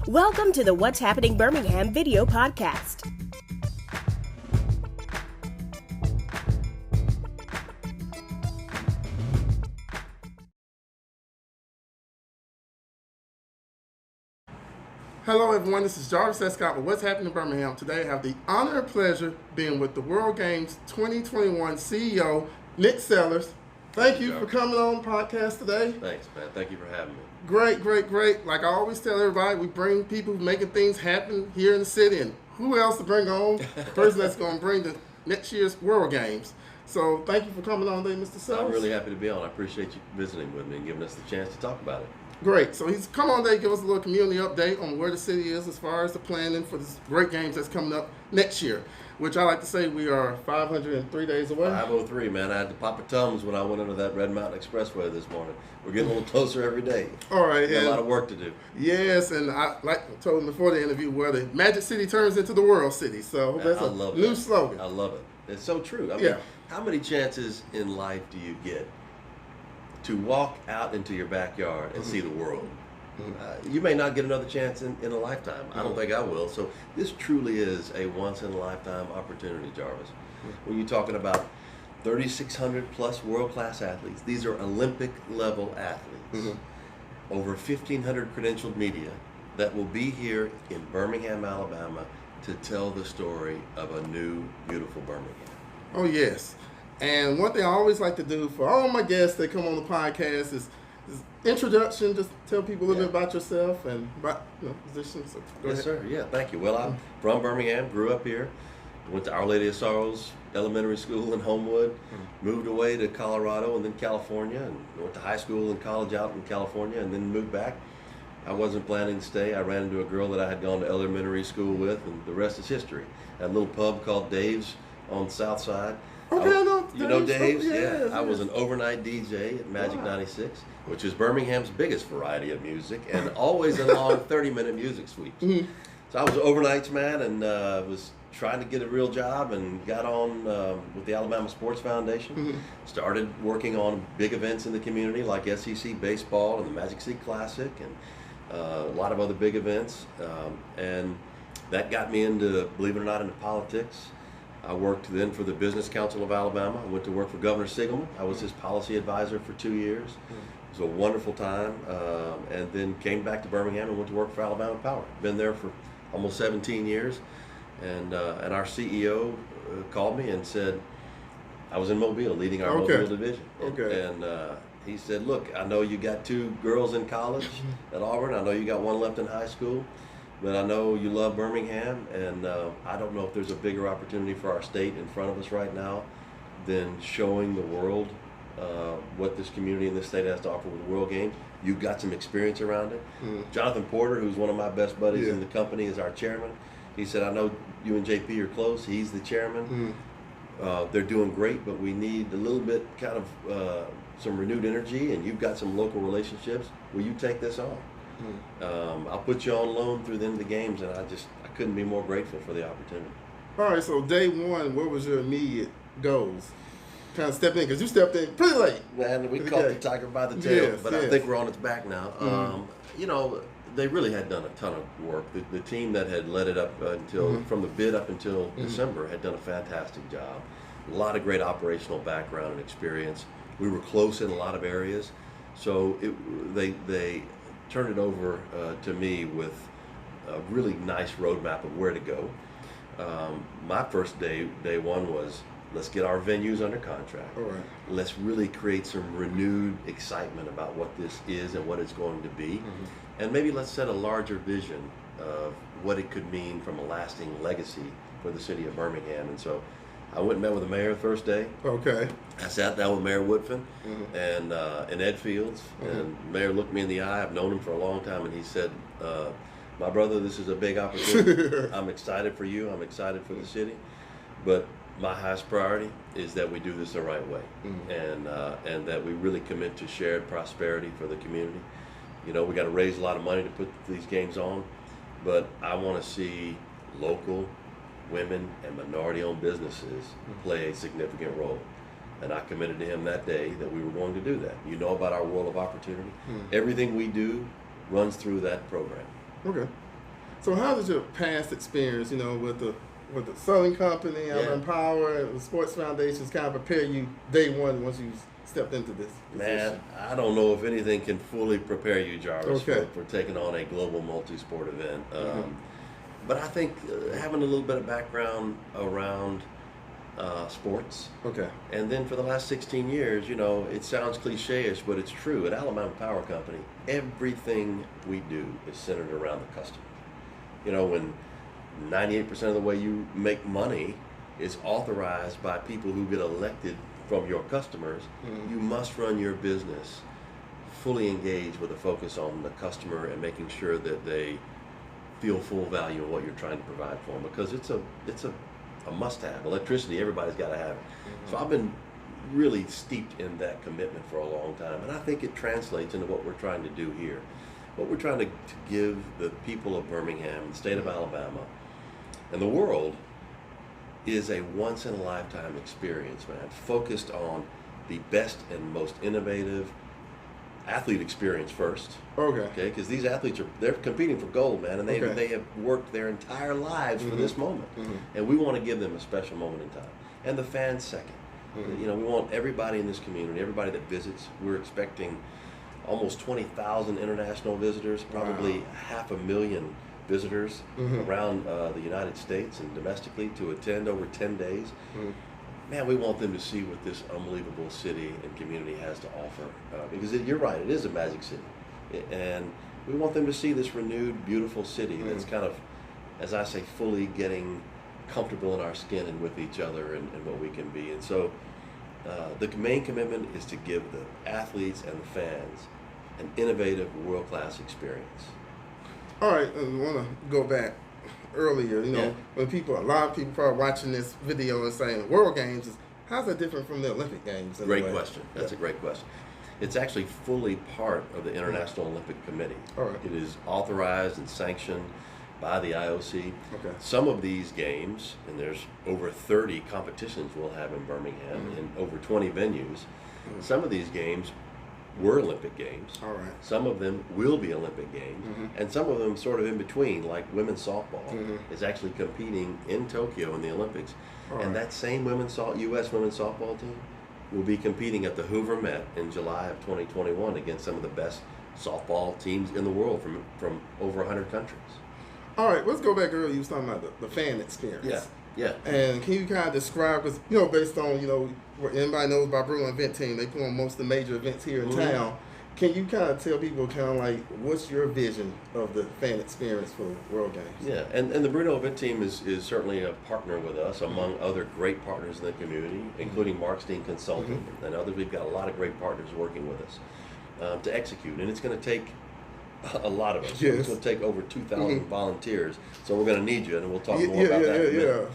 Welcome to the What's Happening Birmingham video podcast. Hello everyone, this is Jarvis Escott with What's Happening in Birmingham. Today I have the honor and pleasure being with the World Games 2021 CEO, Nick Sellers. Thank you for coming on the podcast today. Thanks, man. Thank you for having me. Great. Like I always tell everybody, we bring people making things happen here in the city, and who else to bring on? The person that's going to bring the next year's World Games. So thank you for coming on today, Mr. Sellers. I'm really happy to be on. I appreciate you visiting with me and giving us the chance to talk about it. Great. So he's come on today to give us a little community update on where the city is as far as the planning for this great games that's coming up next year, which I like to say we are 503 days away. 503, man. I had to pop a Tums when I went into that Red Mountain Expressway this morning. We're getting a little closer every day. All right. Got a lot of work to do. Yes, and I told him before the interview where the Magic City turns into the World City. So that's a new slogan. I love it. It's so true. I mean, how many chances in life do you get to walk out into your backyard and see the world? You may not get another chance in a lifetime. I don't think I will. So this truly is a once-in-a-lifetime opportunity, Jarvis. When you're talking about 3,600 plus world-class athletes, these are Olympic-level athletes, over 1,500 credentialed media that will be here in Birmingham, Alabama to tell the story of a new, beautiful Birmingham. Oh, yes. And one thing I always like to do for all my guests that come on the podcast is introduction. Just tell people a little bit about yourself and about positions. So yes, sir. Yeah, thank you. Well, I'm from Birmingham, grew up here, went to Our Lady of Sorrows Elementary School in Homewood, moved away to Colorado and then California, and went to high school and college out in California, and then moved back. I wasn't planning to stay. I ran into a girl that I had gone to elementary school with, and the rest is history. At a little pub called Dave's on the South Side. Okay, I know. You know Dave's? Yeah. I was an overnight DJ at Magic 96, which is Birmingham's biggest variety of music, and always in long 30-minute music sweeps. So I was an overnights man, and was trying to get a real job, and got on with the Alabama Sports Foundation. Started working on big events in the community like SEC baseball and the Magic City Classic, and a lot of other big events. And that got me into, believe it or not, into politics. I worked then for the Business Council of Alabama. I went to work for Governor Sigelman. I was his policy advisor for 2 years. It was a wonderful time. And then came back to Birmingham and went to work for Alabama Power. Been there for almost 17 years. And our CEO called me and said, I was in Mobile leading our Mobile division. And he said, look, I know you got 2 girls in college at Auburn. I know you got 1 left in high school. But I know you love Birmingham, and I don't know if there's a bigger opportunity for our state in front of us right now than showing the world what this community and this state has to offer with the World Games. You've got some experience around it. Jonathan Porter, who's one of my best buddies in the company, is our chairman. He said, I know you and JP are close. He's the chairman. They're doing great, but we need a little bit kind of some renewed energy, and you've got some local relationships. Will you take this on? I'll put you on loan through the end of the games, and I couldn't be more grateful for the opportunity. All right, so day one, what was your immediate goals? Kind of stepped in, because you stepped in pretty late. Man, we caught the tiger by the tail, but I think we're on its back now. You know, they really had done a ton of work. The team that had led it up until, from the bid up until December, had done a fantastic job. A lot of great operational background and experience. We were close in a lot of areas, so they turned it over to me with a really nice roadmap of where to go. My first day one was, let's get our venues under contract. Let's really create some renewed excitement about what this is and what it's going to be. And maybe let's set a larger vision of what it could mean from a lasting legacy for the city of Birmingham. And so I went and met with the mayor the first day. I sat down with Mayor Woodfin and Ed Fields, and the mayor looked me in the eye. I've known him for a long time, and he said, my brother, this is a big opportunity. I'm excited for you. I'm excited for the city. But my highest priority is that we do this the right way, and that we really commit to shared prosperity for the community. You know, we got to raise a lot of money to put these games on, but I want to see local women and minority-owned businesses play a significant role. And I committed to him that day that we were going to do that. You know about our World of Opportunity. Everything we do runs through that program. So how did your past experience, with the Southern Company, Alabama Power, and the Sports Foundations kind of prepare you day one once you stepped into this position? Man, I don't know if anything can fully prepare you, Jarvis, Okay. for taking on a global multi-sport event. But I think having a little bit of background around sports, Okay. and then for the last 16 years, it sounds cliche-ish, but it's true. At Alabama Power Company, everything we do is centered around the customer. When 98% of the way you make money is authorized by people who get elected from your customers, you must run your business fully engaged with a focus on the customer and making sure that they feel full value of what you're trying to provide for them, because it's a must-have. Electricity, everybody's got to have it. So I've been really steeped in that commitment for a long time, and I think it translates into what we're trying to do here. What we're trying to give the people of Birmingham, the state of Alabama, and the world is a once-in-a-lifetime experience, man, focused on the best and most innovative athlete experience first. Okay. Because these athletes they're competing for gold, man, and they have worked their entire lives for this moment, and we want to give them a special moment in time. And the fans second. We want everybody in this community, everybody that visits. We're expecting almost 20,000 international visitors, probably 500,000 visitors around the United States and domestically to attend over 10 days. Man, we want them to see what this unbelievable city and community has to offer. Because you're right, it is a magic city. And we want them to see this renewed, beautiful city that's kind of, as I say, fully getting comfortable in our skin and with each other and what we can be. And so the main commitment is to give the athletes and the fans an innovative, world-class experience. All right, I want to go back earlier. When a lot of people probably watching this video and saying World Games, how's that different from the Olympic Games? Great question. That's a great question. It's actually fully part of the International Olympic Committee. All right. It is authorized and sanctioned by the IOC. Okay. Some of these games, and there's over 30 competitions we'll have in Birmingham in over 20 venues. Some of these games were Olympic Games. All right. Some of them will be Olympic Games, and some of them sort of in between, like women's softball is actually competing in Tokyo in the Olympics. All and right. that same U.S. women's softball team will be competing at the Hoover Met in July of 2021 against some of the best softball teams in the world from over 100 countries. All right, let's go back earlier. You was talking about the fan experience. Yeah. And can you kind of describe, because, based on, what everybody knows about Bruno Event Team, they put on most of the major events here in town. Can you kind of tell people what's your vision of the fan experience for World Games? Yeah, and the Bruno Event Team is certainly a partner with us, among other great partners in the community, including Markstein Consulting and others. We've got a lot of great partners working with us to execute, and it's going to take a lot of us. Yes. It's going to take over 2,000 volunteers, so we're going to need you, and we'll talk more about that in a minute.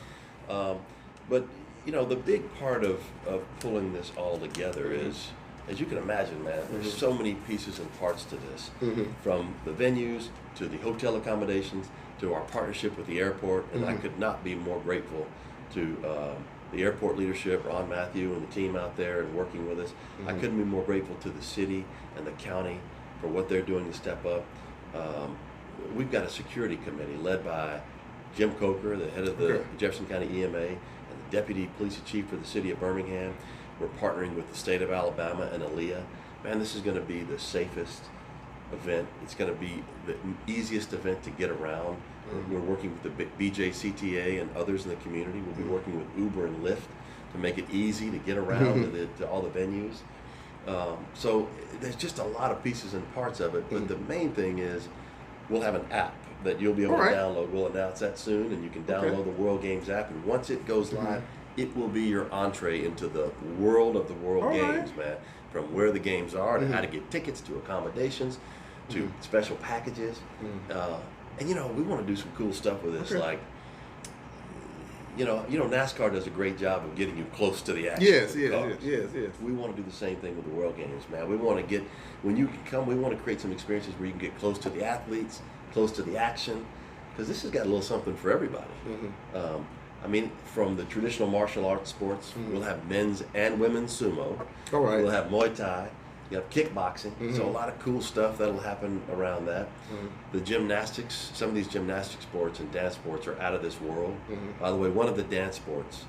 But, the big part of pulling this all together is, as you can imagine, man, there's so many pieces and parts to this, from the venues to the hotel accommodations to our partnership with the airport, and I could not be more grateful to the airport leadership, Ron Matthew and the team out there and working with us. I couldn't be more grateful to the city and the county for what they're doing to step up. We've got a security committee led by Jim Coker, the head of the Jefferson County EMA, and the deputy police chief for the city of Birmingham. We're partnering with the state of Alabama and ALEA. Man, this is going to be the safest event. It's going to be the easiest event to get around. We're working with the BJCTA and others in the community. We'll be working with Uber and Lyft to make it easy to get around to all the venues. So there's just a lot of pieces and parts of it, but the main thing is we'll have an app that you'll be able to download. We'll announce that soon, and you can download the World Games app, and once it goes live, it will be your entree into the world of the World Games, man, from where the games are to how to get tickets to accommodations to special packages. And we want to do some cool stuff with this, like NASCAR does a great job of getting you close to the action. Yes. We want to do the same thing with the World Games, man. We want to get, when you can come, we want to create some experiences where you can get close to the athletes, close to the action, because this has got a little something for everybody. From the traditional martial arts sports, we'll have men's and women's sumo. All right. We'll have Muay Thai. You have kickboxing, so a lot of cool stuff that'll happen around that. The gymnastics, some of these gymnastic sports and dance sports are out of this world. By the way, one of the dance sports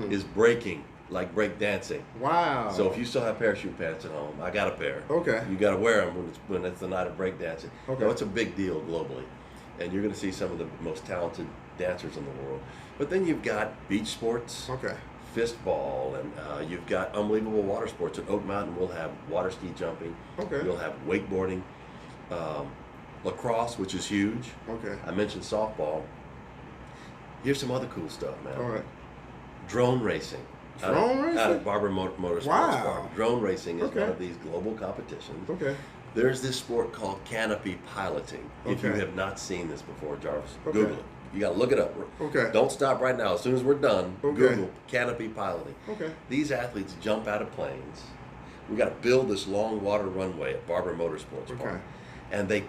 is breaking, like break dancing. Wow. So if you still have parachute pants at home, I got a pair. Okay. You got to wear them when it's the night of break dancing. Okay. Now, it's a big deal globally, and you're going to see some of the most talented dancers in the world. But then you've got beach sports. Okay. Fistball, and you've got unbelievable water sports. At Oak Mountain, we'll have water ski jumping. Okay. We'll have wakeboarding, lacrosse, which is huge. Okay. I mentioned softball. Here's some other cool stuff, man. All right. Drone racing. Drone racing? Out of Barber Motorsports Wow. Park. Drone racing is Okay. one of these global competitions. Okay. There's this sport called canopy piloting. If you Okay. have not seen this before, Jarvis, Okay. Google it. You got to look it up. Okay. Don't stop right now. As soon as we're done, Okay. Google canopy piloting. Okay. These athletes jump out of planes. We got to build this long water runway at Barber Motorsports Park, and they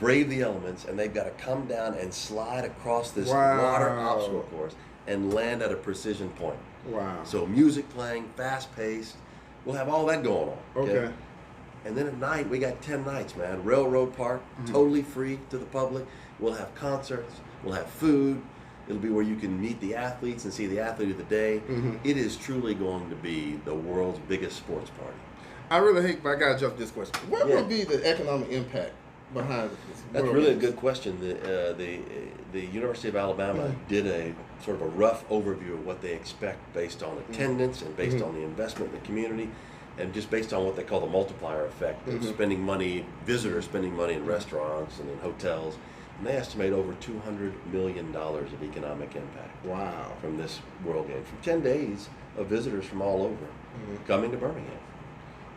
brave the elements, and they've got to come down and slide across this water obstacle course and land at a precision point. Wow. So music playing, fast paced. We'll have all that going on. Okay. And then at night, we got 10 nights, man. Railroad Park, totally free to the public. We'll have concerts. We'll have food. It'll be where you can meet the athletes and see the athlete of the day. It is truly going to be the world's biggest sports party. I really hate, but I gotta jump this question. What Yeah. would be the economic impact behind this? That's World really a Games? good question. The University of Alabama did a sort of a rough overview of what they expect based on attendance and based on the investment in the community, and just based on what they call the multiplier effect of spending money, visitors spending money in restaurants and in hotels. And they estimate over $200 million of economic impact Wow. from this World Games, from 10 days of visitors from all over coming to Birmingham.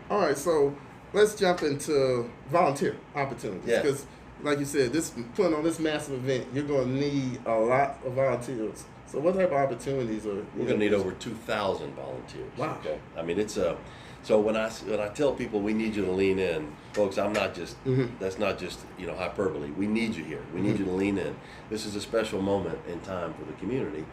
All right, so let's jump into volunteer opportunities. Yeah. Because, like you said, putting on this massive event, you're going to need a lot of volunteers. So what type of opportunities are... We're going to need over 2,000 volunteers. Wow. Okay. I mean, it's a... So when I tell people we need you to lean in, folks, I'm not just, that's not just, hyperbole. We need you here. We need you to lean in. This is a special moment in time for the community.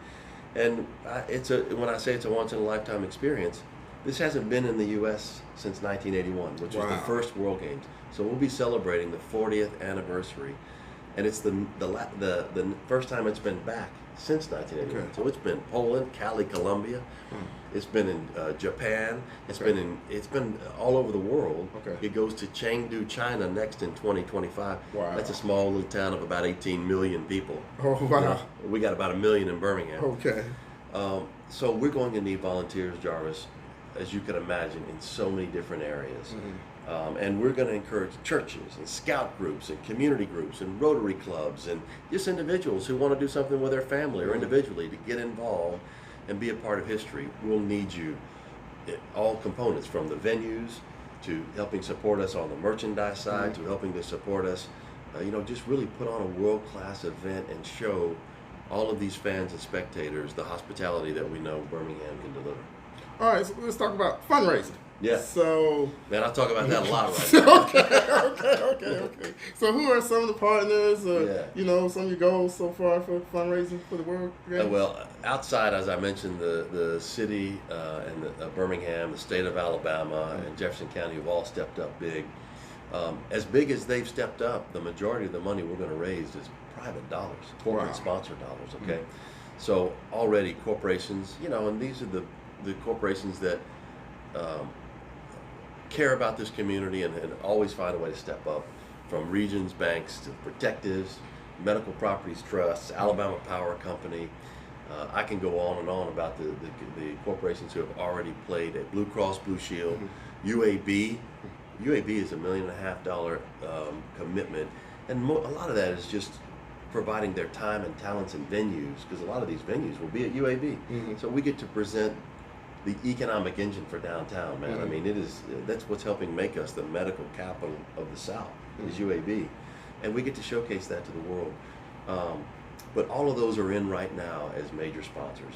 And when I say it's a once-in-a-lifetime experience, this hasn't been in the U.S. since 1981, which was the first World Games. So we'll be celebrating the 40th anniversary, and it's the first time it's been back since 1981. Okay. So it's been Poland, Cali, Colombia. It's been in Japan. It's been all over the world. Okay. It goes to Chengdu, China next in 2025. Wow. That's a small little town of about 18 million people. Oh, wow. We got about 1 million in Birmingham. Okay. So we're going to need volunteers, Jarvis, as you can imagine, in so many different areas. And we're going to encourage churches and scout groups and community groups and Rotary clubs and just individuals who want to do something with their family or individually to get involved and be a part of history. We'll need you, all components, from the venues to helping support us on the merchandise side to helping to support us, just really put on a world-class event and show all of these fans and spectators the hospitality that we know Birmingham can deliver. All right, so let's talk about fundraising. Yeah. So... Man, I talk about that a lot right now. Okay. So who are some of the partners, some of your goals so far for fundraising for the World Games? Well, outside, as I mentioned, the city and Birmingham, the state of Alabama, and Jefferson County have all stepped up big. As big as they've stepped up, the majority of the money we're going to raise is private dollars, corporate sponsor dollars, okay? So already corporations, and these are the corporations that care about this community and always find a way to step up, from Regions banks to Protectives, Medical Properties Trusts, Alabama Power Company. I can go on and on about the corporations who have already played at Blue Cross Blue Shield, UAB. UAB is $1.5 million commitment, and a lot of that is just providing their time and talents and venues, because a lot of these venues will be at UAB. So we get to present the economic engine for downtown, man. I mean, that's what's helping make us the medical capital of the South, is UAB. And we get to showcase that to the world. But all of those are in right now as major sponsors.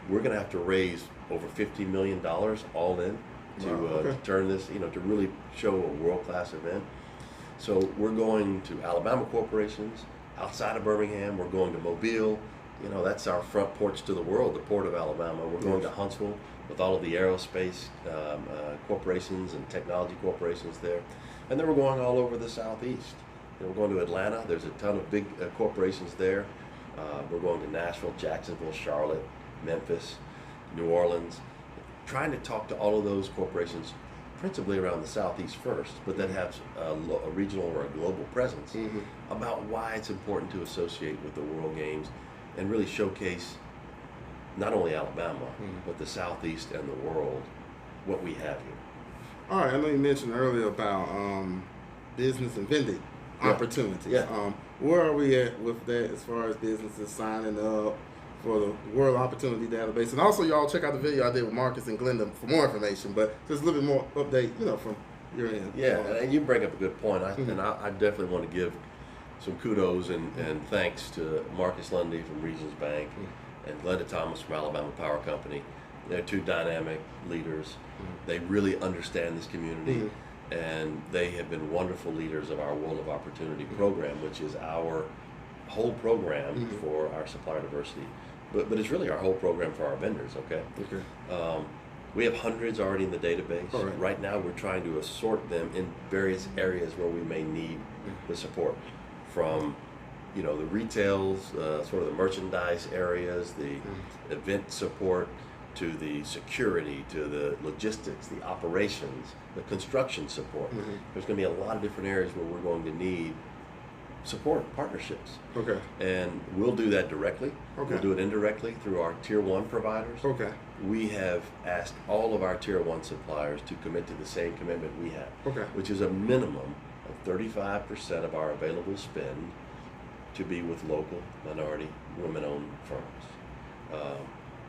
We're gonna have to raise over $50 million all in to turn this, to really show a world-class event. So we're going to Alabama corporations outside of Birmingham. We're going to Mobile, you know, that's our front porch to the world, the Port of Alabama. We're going to Huntsville with all of the aerospace corporations and technology corporations there. And then we're going all over the Southeast. And we're going to Atlanta. There's a ton of big corporations there. We're going to Nashville, Jacksonville, Charlotte, Memphis, New Orleans, trying to talk to all of those corporations, principally around the Southeast first, but that have a regional or a global presence, about why it's important to associate with the World Games and really showcase not only Alabama, but the Southeast and the world, what we have here. All right, I know you mentioned earlier about business and vending opportunities. Yeah. Where are we at with that as far as businesses signing up for the World Opportunity Database? And also, y'all check out the video I did with Marcus and Glenda for more information, but just a little bit more update, from your end. Yeah, and you bring up a good point. And I definitely want to give some kudos and thanks to Marcus Lundy from Regions Bank and Glenda Thomas from Alabama Power Company. They're two dynamic leaders. They really understand this community, and they have been wonderful leaders of our World of Opportunity program, which is our whole program for our supplier diversity. But it's really our whole program for our vendors, okay? We have hundreds already in the database. Right now we're trying to assort them in various areas where we may need the support. From the retails, sort of the merchandise areas, the event support, to the security, to the logistics, the operations, the construction support. There's going to be a lot of different areas where we're going to need support, partnerships. And we'll do that directly. We'll do it indirectly through our Tier 1 providers. We have asked all of our Tier 1 suppliers to commit to the same commitment we have, which is a minimum of 35% of our available spend to be with local, minority, women-owned firms.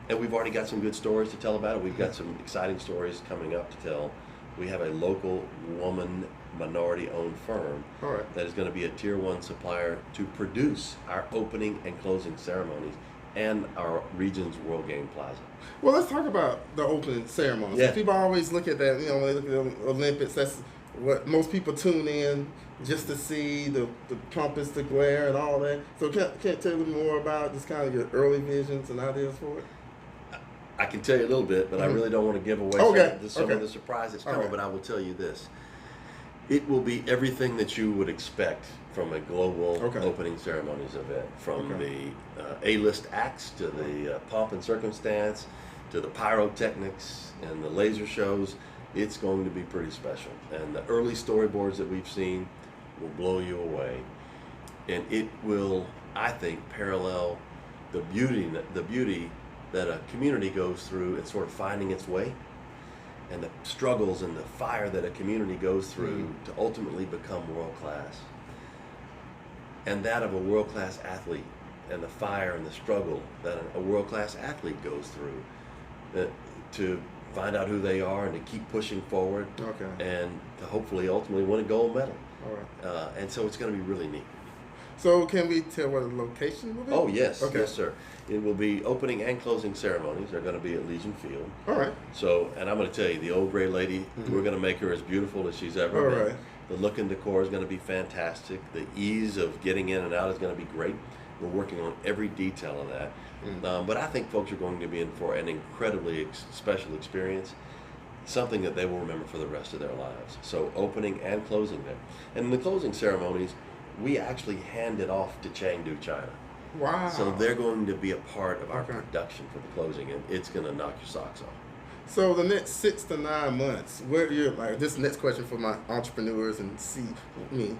And we've already got some good stories to tell about it. We've got some exciting stories coming up to tell. We have a local woman minority-owned firm that is going to be a Tier 1 supplier to produce our opening and closing ceremonies and our region's World Game Plaza. Well, let's talk about the opening ceremonies. Yeah. People always look at that, when they look at the Olympics, that's what most people tune in just to see, the trumpets, the glare, and all that. So can't tell you more about just kind of your early visions and ideas for it? I can tell you a little bit, but I really don't want to give away some of the surprise that's coming, but I will tell you this. It will be everything that you would expect from a global opening ceremonies event, from the A-list acts to the pomp and circumstance to the pyrotechnics and the laser shows. It's going to be pretty special. And the early storyboards that we've seen will blow you away. And it will, I think, parallel the beauty that a community goes through in sort of finding its way, and the struggles and the fire that a community goes through to ultimately become world-class. And that of a world-class athlete, and the fire and the struggle that a world-class athlete goes through to find out who they are and to keep pushing forward and to hopefully ultimately win a gold medal. And so it's going to be really neat. So can we tell what the location will be? Oh, yes. Yes, sir. It will be opening and closing ceremonies. They're going to be at Legion Field. So, and I'm going to tell you, the old gray lady, we're going to make her as beautiful as she's ever been. The look and decor is going to be fantastic. The ease of getting in and out is going to be great. We're working on every detail of that. But I think folks are going to be in for an incredibly special experience, something that they will remember for the rest of their lives. So opening and closing them. And in the closing ceremonies, we actually hand it off to Chengdu, China. Wow. So they're going to be a part of our production for the closing, and it's going to knock your socks off. So the next 6 to 9 months, where you're this next question for my entrepreneurs and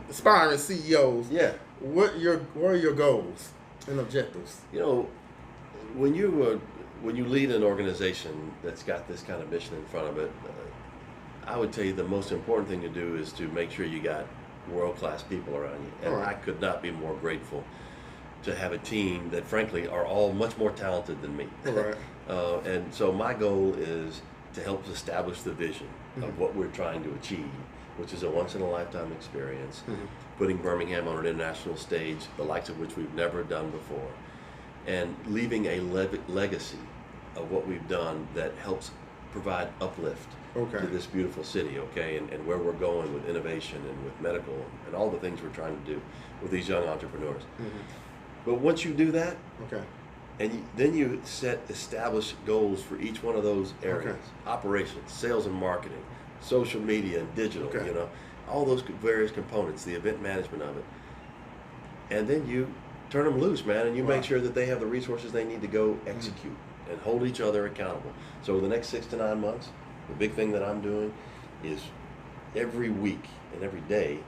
aspiring CEOs. Yeah. What are your goals and objectives? When you lead an organization that's got this kind of mission in front of it, I would tell you the most important thing to do is to make sure you got world-class people around you. And I could not be more grateful to have a team that frankly are all much more talented than me. And so my goal is to help establish the vision of what we're trying to achieve, which is a once-in-a-lifetime experience, putting Birmingham on an international stage, the likes of which we've never done before, and leaving a legacy of what we've done that helps provide uplift to this beautiful city, and where we're going with innovation and with medical and all the things we're trying to do with these young entrepreneurs. But once you do that, And then you establish goals for each one of those areas. Okay. Operations, sales and marketing, social media and digital, Okay. you know, all those various components, the event management of it. And then you turn them loose, man, and you Wow. make sure that they have the resources they need to go execute and hold each other accountable. So the next 6 to 9 months, the big thing that I'm doing is every week and every day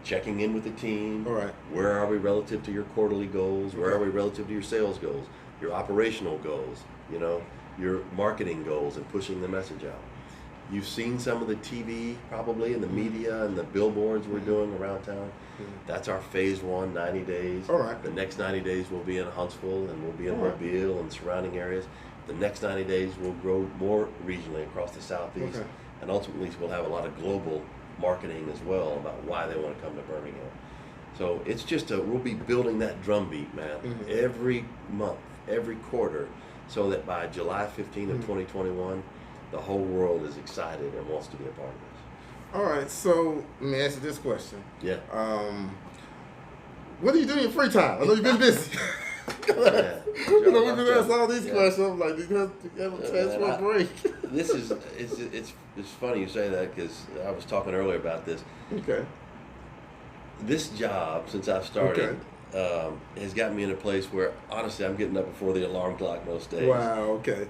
checking in with the team. All right. Where are we relative to your quarterly goals? Where Okay. are we relative to your sales goals, your operational goals, you know, your marketing goals, and pushing the message out. You've seen some of the TV probably and the media and the billboards we're doing around town. That's our phase 1, 90 days. All right. The next 90 days we'll be in Huntsville and we'll be in All right. Mobile and surrounding areas. The next 90 days we'll grow more regionally across the Southeast. Okay. And ultimately we'll have a lot of global marketing as well about why they want to come to Birmingham. So it's just we'll be building that drumbeat, man, every month, every quarter, so that by July 15 of 2021, the whole world is excited and wants to be a part of this. All right, so let me ask you this question. Yeah. What do you do in your free time? I know you've been busy. Yeah. You know, we've been asked all these Yeah. questions. I'm like, you have a chance for a break. This is it's funny you say that, because I was talking earlier about this. Okay. This job, since I've started, has gotten me in a place where honestly I'm getting up before the alarm clock most days. Wow. Okay.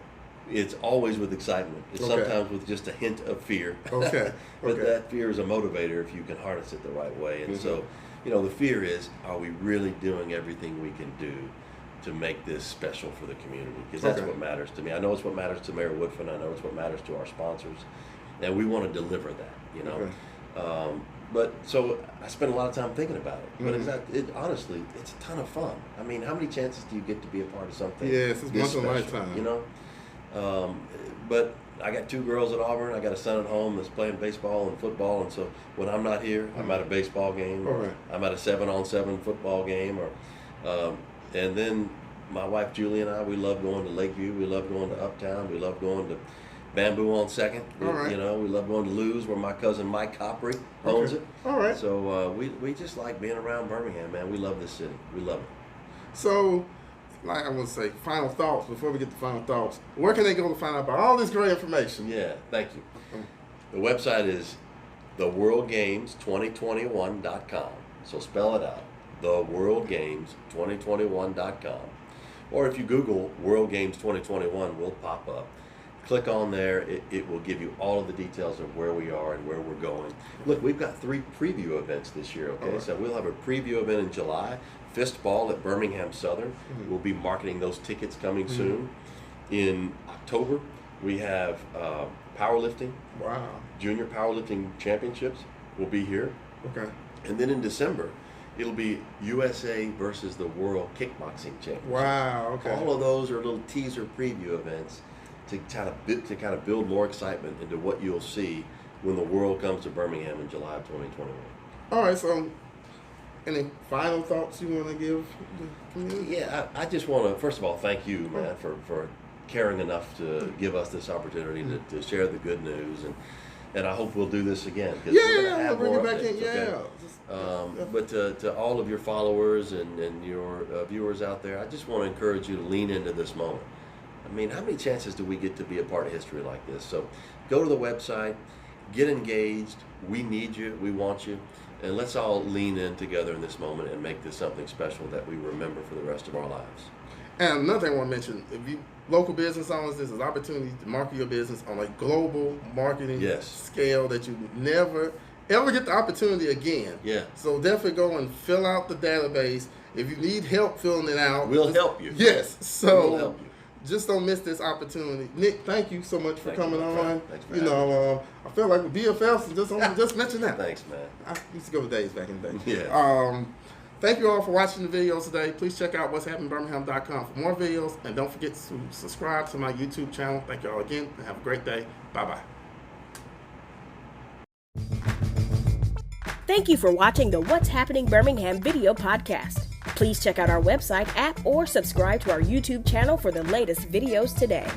It's always with excitement. It's Okay. sometimes with just a hint of fear. Okay. But Okay. that fear is a motivator if you can harness it the right way. And so, you know, the fear is, are we really doing everything we can do to make this special for the community? Because that's Okay. what matters to me. I know it's what matters to Mayor Woodfin. I know it's what matters to our sponsors. And we want to deliver that, you know. Okay. But so I spend a lot of time thinking about it. But honestly, it's a ton of fun. I mean, how many chances do you get to be a part of something? Yes, it's this once in a special, lifetime. you know. But I got 2 girls at Auburn. I got a son at home that's playing baseball and football, and so when I'm not here, I'm at a baseball game, or Right. I'm at a 7-on-7 football game, or and then my wife Julie and I, we love going to Lakeview. We love going to Uptown. We love going to Bamboo on Second. All right. You know, we love going to Lou's, where my cousin Mike Copry owns it. All right. So we just like being around Birmingham, man. We love this city. We love it. So, like I want to say, final thoughts before we get to final thoughts. Where can they go to find out about all this great information? Yeah, thank you. The website is theworldgames2021.com. So spell it out, theworldgames2021.com. Or if you Google World Games 2021, we'll pop up. Click on there. It will give you all of the details of where we are and where we're going. Look, we've got 3 preview events this year, okay? Right. So we'll have a preview event in July. Fist Ball at Birmingham Southern. We'll be marketing those tickets coming soon. In October, we have powerlifting, Wow. junior powerlifting championships will be here. Okay. And then in December, it'll be USA versus the World Kickboxing Championship. Wow. Okay. All of those are little teaser preview events to kind of build more excitement into what you'll see when the world comes to Birmingham in July of 2021. All right. So, any final thoughts you want to give the community? Yeah, I just want to, first of all, thank you, man, for caring enough to give us this opportunity to share the good news. And I hope we'll do this again. 'Cause we're gonna Yeah, have bring more it back in. updates, okay? Yeah. But to all of your followers and your viewers out there, I just want to encourage you to lean into this moment. I mean, how many chances do we get to be a part of history like this? So go to the website, get engaged. We need you. We want you. And let's all lean in together in this moment and make this something special that we remember for the rest of our lives. And another thing I want to mention, if you local business owners, this is an opportunity to market your business on a global marketing scale that you never ever get the opportunity again. Yeah. So definitely go and fill out the database. If you need help filling it out, We'll help you. Yes. So We'll help you. just don't miss this opportunity. Nick, thank you so much for Thank you, coming my on. friend. Thanks for You having know, I feel like with BFFs, just mention that. Thanks, man. I used to go with days back in the day. Yeah. Thank you all for watching the videos today. Please check out what'shappenedbirmingham.com for more videos. And don't forget to subscribe to my YouTube channel. Thank you all again and have a great day. Bye-bye. Thank you for watching the What's Happening Birmingham video podcast. Please check out our website, app, or subscribe to our YouTube channel for the latest videos today.